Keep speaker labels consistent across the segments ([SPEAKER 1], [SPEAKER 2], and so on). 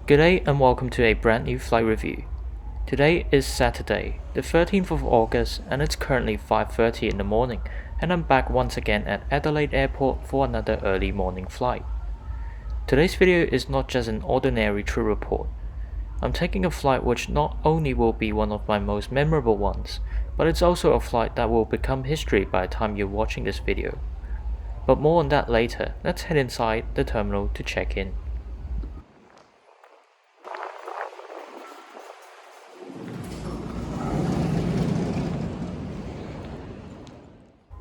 [SPEAKER 1] G'day and welcome to a brand new flight review. Today is Saturday, the 13th of August, and it's currently 5:30 in the morning, and I'm back once again at Adelaide Airport for another early morning flight. Today's video is not just an ordinary trip report. I'm taking a flight which not only will be one of my most memorable ones, but it's also a flight that will become history by the time you're watching this video. But more on that later. Let's head inside the terminal to check in.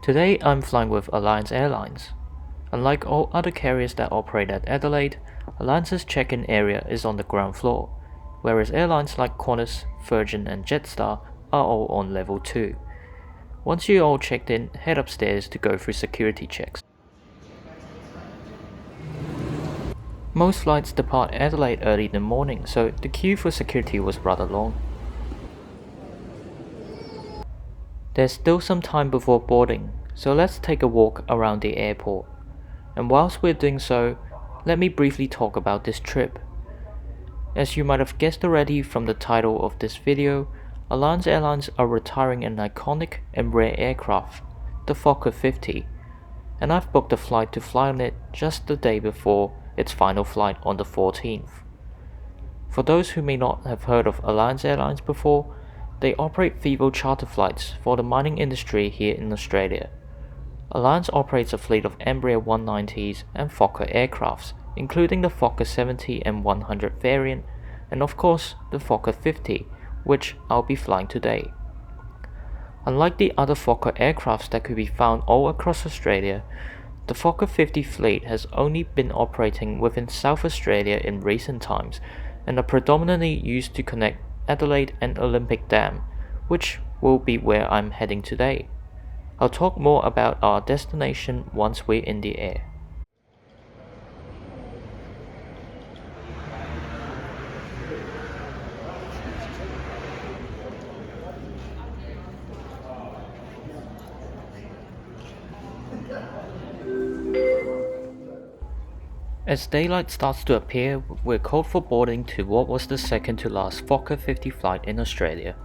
[SPEAKER 1] Today I'm flying with Alliance Airlines. Unlike all other carriers that operate at Adelaide, Alliance's check-in area is on the ground floor, whereas airlines like Qantas, Virgin and Jetstar are all on level 2. Once you're all checked in, head upstairs to go through security checks. Most flights depart Adelaide early in the morning, so the queue for security was rather long. There's still some time before boarding, so let's take a walk around the airport. And whilst we're doing so, let me briefly talk about this trip. As you might have guessed already from the title of this video, Alliance Airlines are retiring an iconic and rare aircraft, the Fokker 50, and I've booked a flight to fly on it just the day before its final flight on the 14th. For those who may not have heard of Alliance Airlines before, they operate feeble charter flights for the mining industry here in Australia. Alliance operates a fleet of Embraer 190s and Fokker aircrafts, including the Fokker 70 and 100 variant, and of course the Fokker 50, which I'll be flying today. Unlike the other Fokker aircrafts that could be found all across Australia, the Fokker 50 fleet has only been operating within South Australia in recent times and are predominantly used to connect Adelaide and Olympic Dam, which will be where I'm heading today. I'll talk more about our destination once we're in the air. As daylight starts to appear, we're called for boarding to what was the second to last Fokker 50 flight in Australia.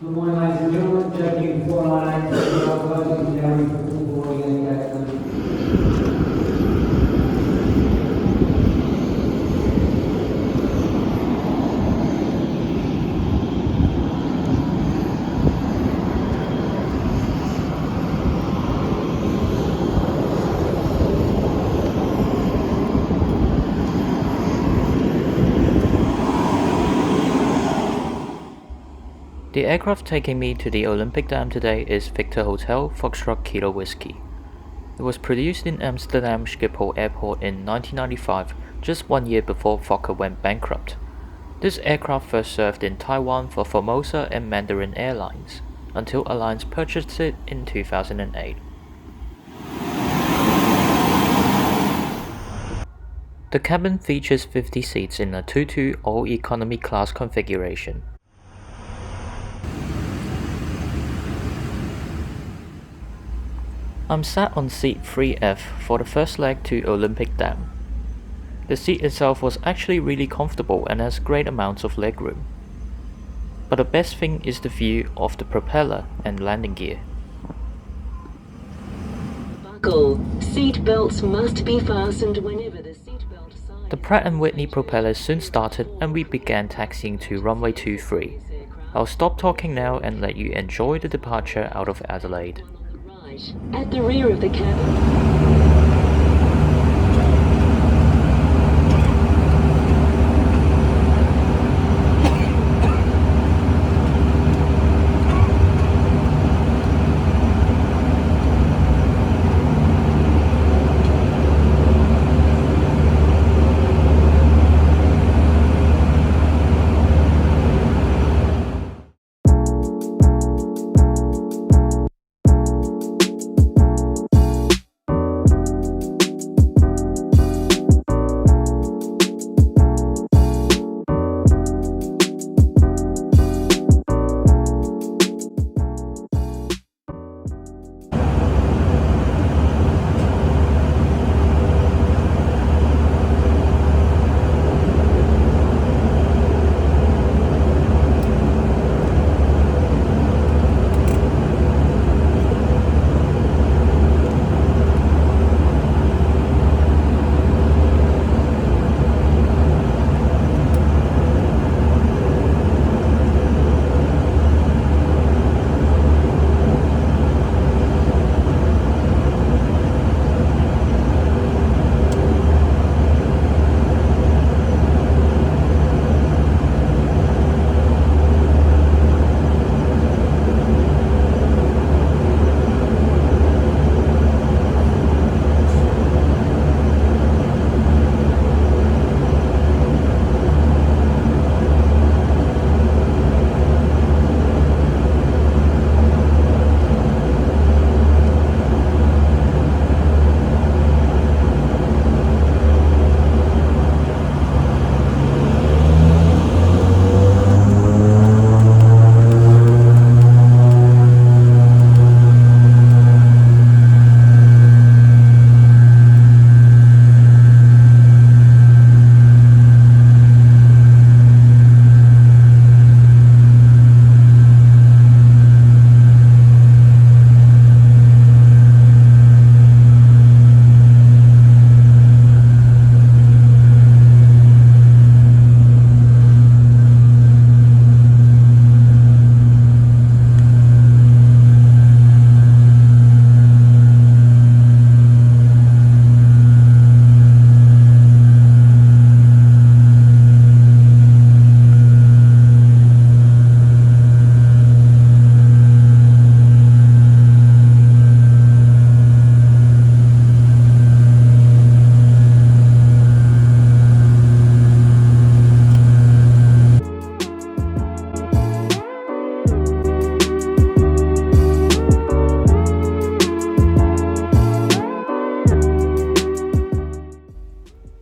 [SPEAKER 2] Good morning, ladies and gentlemen. Checking 498, closing down for full boarding at Gatwick.
[SPEAKER 1] The aircraft taking me to the Olympic Dam today is Victor Hotel Foxtrot Kilo Whiskey. It was produced in Amsterdam Schiphol Airport in 1995, just 1 year before Fokker went bankrupt. This aircraft first served in Taiwan for Formosa and Mandarin Airlines, until Alliance purchased it in 2008. The cabin features 50 seats in a 2-2 all-economy class configuration. I'm sat on seat 3F for the first leg to Olympic Dam. The seat itself was actually really comfortable and has great amounts of legroom. But the best thing is the view of the propeller and landing gear.
[SPEAKER 3] Buckle. Seat belts must be fastened whenever the seatbelt sign.
[SPEAKER 1] The Pratt & Whitney propellers soon started and we began taxiing to runway 23. I'll stop talking now and let you enjoy the departure out of Adelaide.
[SPEAKER 3] At the rear of the cabin.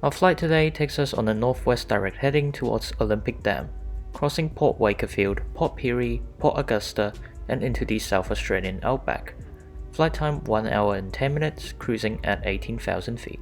[SPEAKER 1] Our flight today takes us on a northwest direct heading towards Olympic Dam, crossing Port Wakefield, Port Pirie, Port Augusta, and into the South Australian outback. Flight time 1 hour and 10 minutes, cruising at 18,000 feet.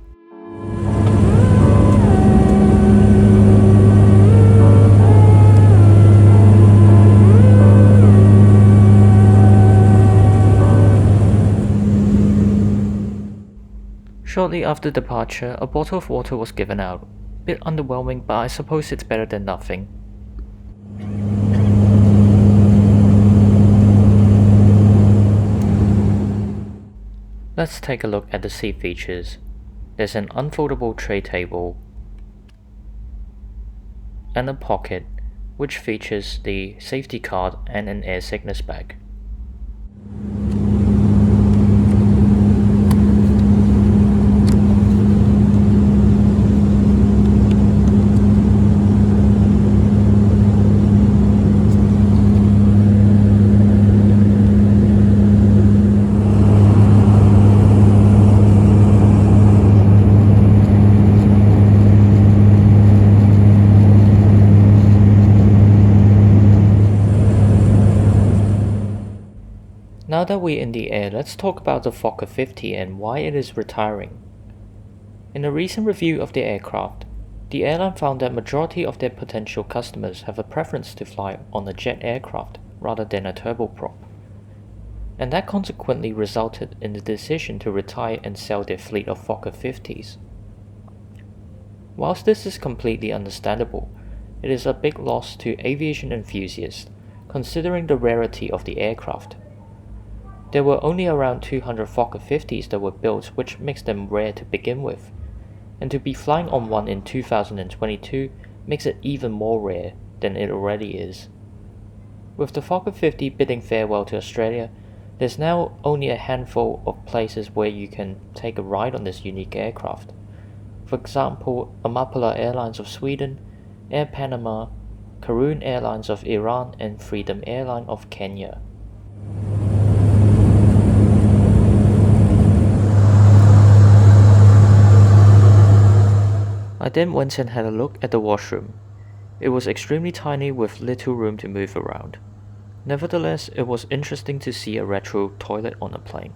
[SPEAKER 1] Shortly after departure, a bottle of water was given out. Bit underwhelming, but I suppose it's better than nothing. Let's take a look at the seat features. There's an unfoldable tray table and a pocket, which features the safety card and an air sickness bag. Now that we're in the air, let's talk about the Fokker 50 and why it is retiring. In a recent review of the aircraft, the airline found that majority of their potential customers have a preference to fly on a jet aircraft rather than a turboprop, and that consequently resulted in the decision to retire and sell their fleet of Fokker 50s. Whilst this is completely understandable, it is a big loss to aviation enthusiasts considering the rarity of the aircraft. There were only around 200 Fokker 50s that were built, which makes them rare to begin with, and to be flying on one in 2022 makes it even more rare than it already is. With the Fokker 50 bidding farewell to Australia, there's now only a handful of places where you can take a ride on this unique aircraft. For example, Amapala Airlines of Sweden, Air Panama, Karoon Airlines of Iran, and Freedom Airline of Kenya. I then went and had a look at the washroom. It was extremely tiny with little room to move around. Nevertheless, it was interesting to see a retro toilet on a plane.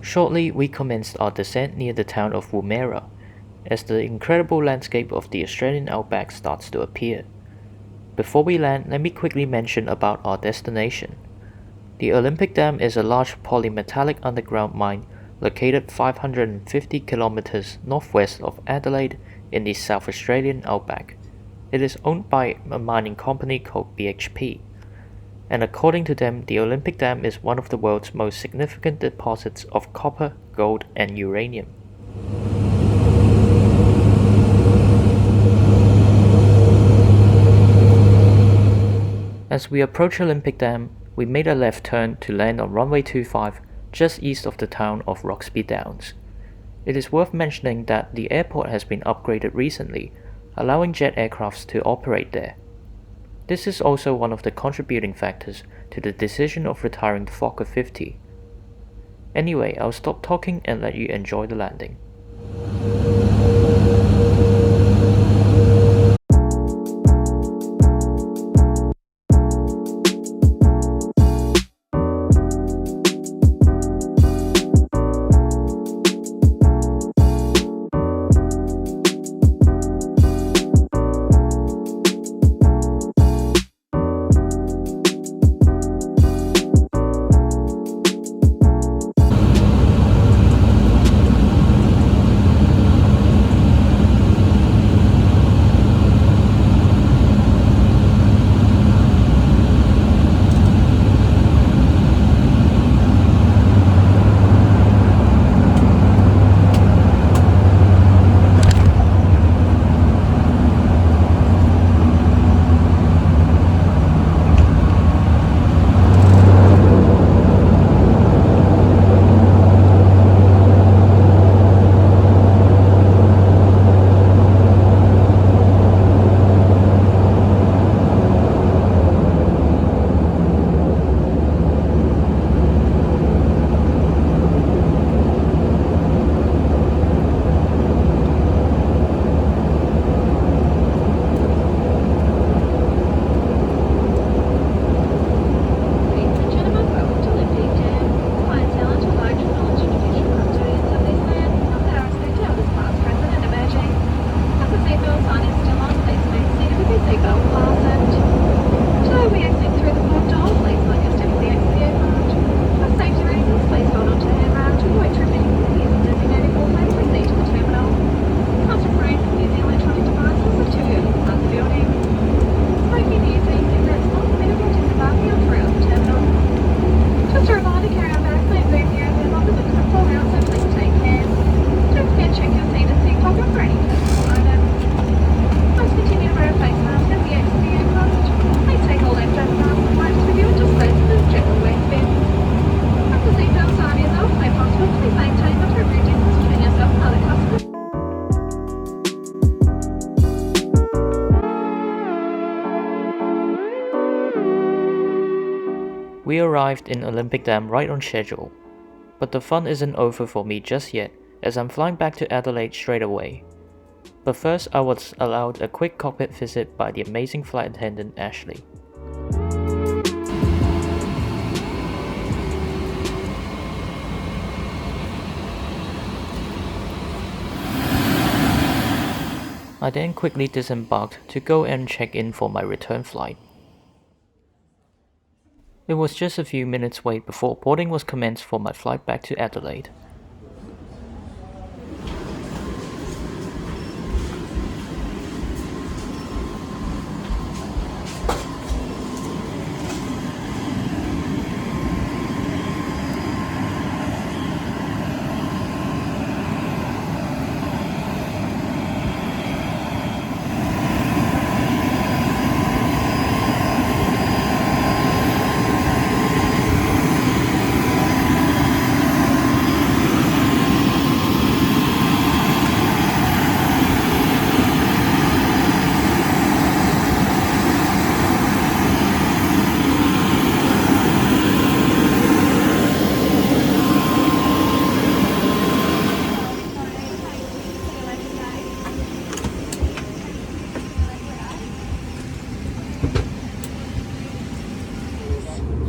[SPEAKER 1] Shortly, we commenced our descent near the town of Woomera, as the incredible landscape of the Australian outback starts to appear. Before we land, let me quickly mention about our destination. The Olympic Dam is a large polymetallic underground mine located 550 kilometers northwest of Adelaide in the South Australian outback. It is owned by a mining company called BHP, and according to them, the Olympic Dam is one of the world's most significant deposits of copper, gold, and uranium. As we approach Olympic Dam, we made a left turn to land on runway 25 just east of the town of Roxby Downs. It is worth mentioning that the airport has been upgraded recently, allowing jet aircrafts to operate there. This is also one of the contributing factors to the decision of retiring the Fokker 50. Anyway, I'll stop talking and let you enjoy the landing. We arrived in Olympic Dam right on schedule. But the fun isn't over for me just yet, as I'm flying back to Adelaide straight away. But first I was allowed a quick cockpit visit by the amazing flight attendant Ashley. I then quickly disembarked to go and check in for my return flight. It was just a few minutes wait before boarding was commenced for my flight back to Adelaide.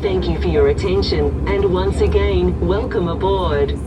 [SPEAKER 3] Thank you for your attention, and once again, welcome aboard.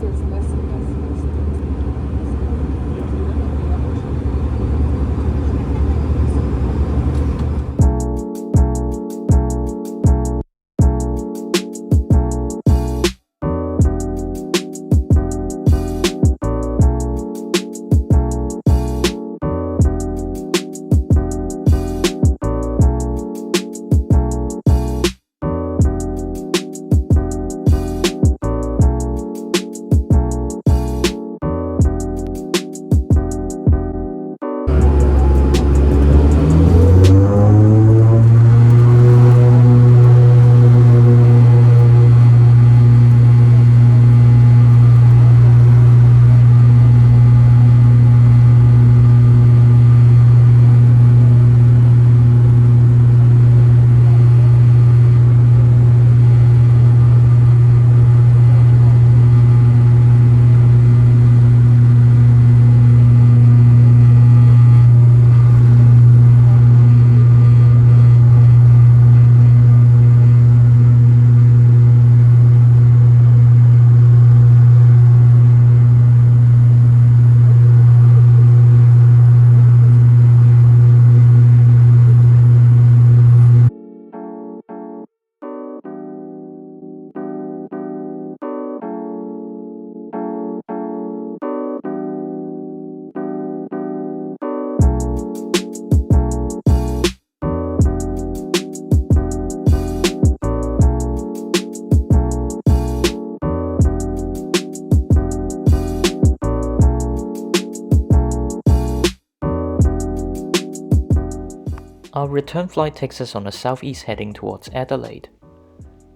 [SPEAKER 1] Our return flight takes us on the southeast heading towards Adelaide.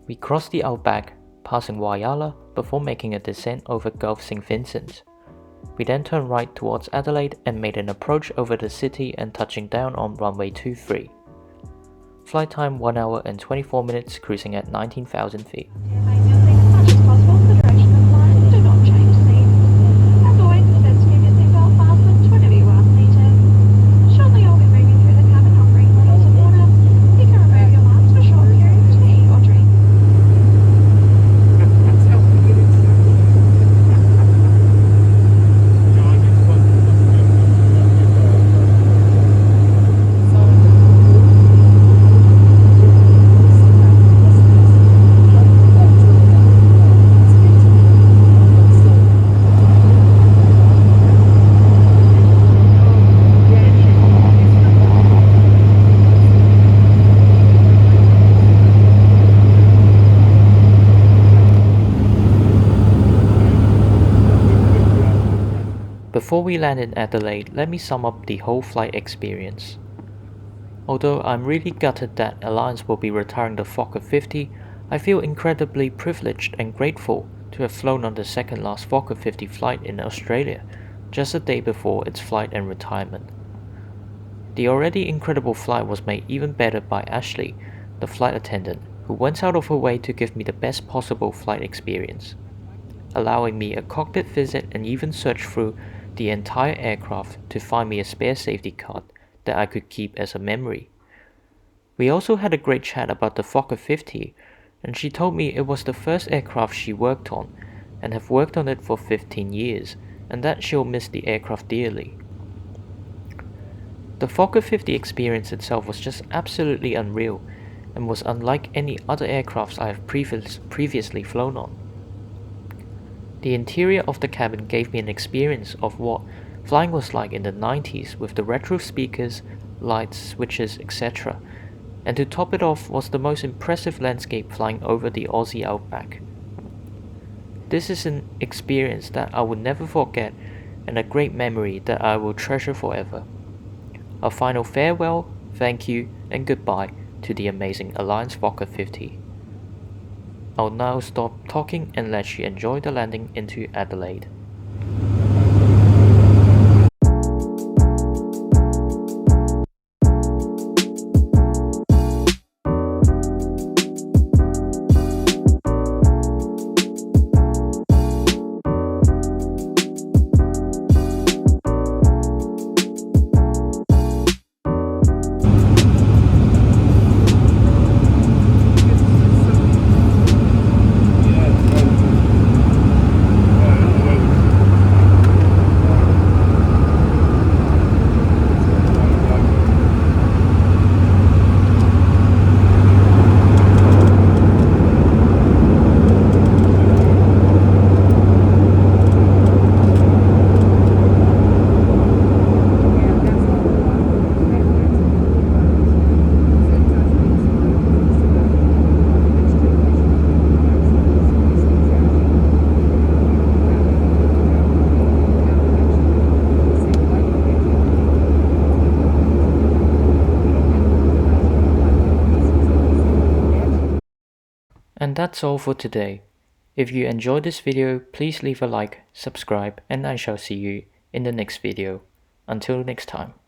[SPEAKER 1] We cross the outback, passing Whyalla before making a descent over Gulf St. Vincent. We then turn right towards Adelaide and made an approach over the city and touching down on runway 23. Flight time 1 hour and 24 minutes, cruising at 19,000 feet. Before we land in Adelaide, let me sum up the whole flight experience. Although I'm really gutted that Alliance will be retiring the Fokker 50, I feel incredibly privileged and grateful to have flown on the second last Fokker 50 flight in Australia, just a day before its flight and retirement. The already incredible flight was made even better by Ashley, the flight attendant, who went out of her way to give me the best possible flight experience, allowing me a cockpit visit and even search through the entire aircraft to find me a spare safety card that I could keep as a memory. We also had a great chat about the Fokker 50, and she told me it was the first aircraft she worked on and have worked on it for 15 years, and that she'll miss the aircraft dearly. The Fokker 50 experience itself was just absolutely unreal and was unlike any other aircrafts I have previously flown on. The interior of the cabin gave me an experience of what flying was like in the 90s with the retro speakers, lights, switches, etc. And to top it off was the most impressive landscape flying over the Aussie outback. This is an experience that I will never forget and a great memory that I will treasure forever. A final farewell, thank you, and goodbye to the amazing Alliance Fokker 50. I'll now stop talking and let you enjoy the landing into Adelaide. And that's all for today. If you enjoyed this video, please leave a like, subscribe, and I shall see you in the next video. Until next time.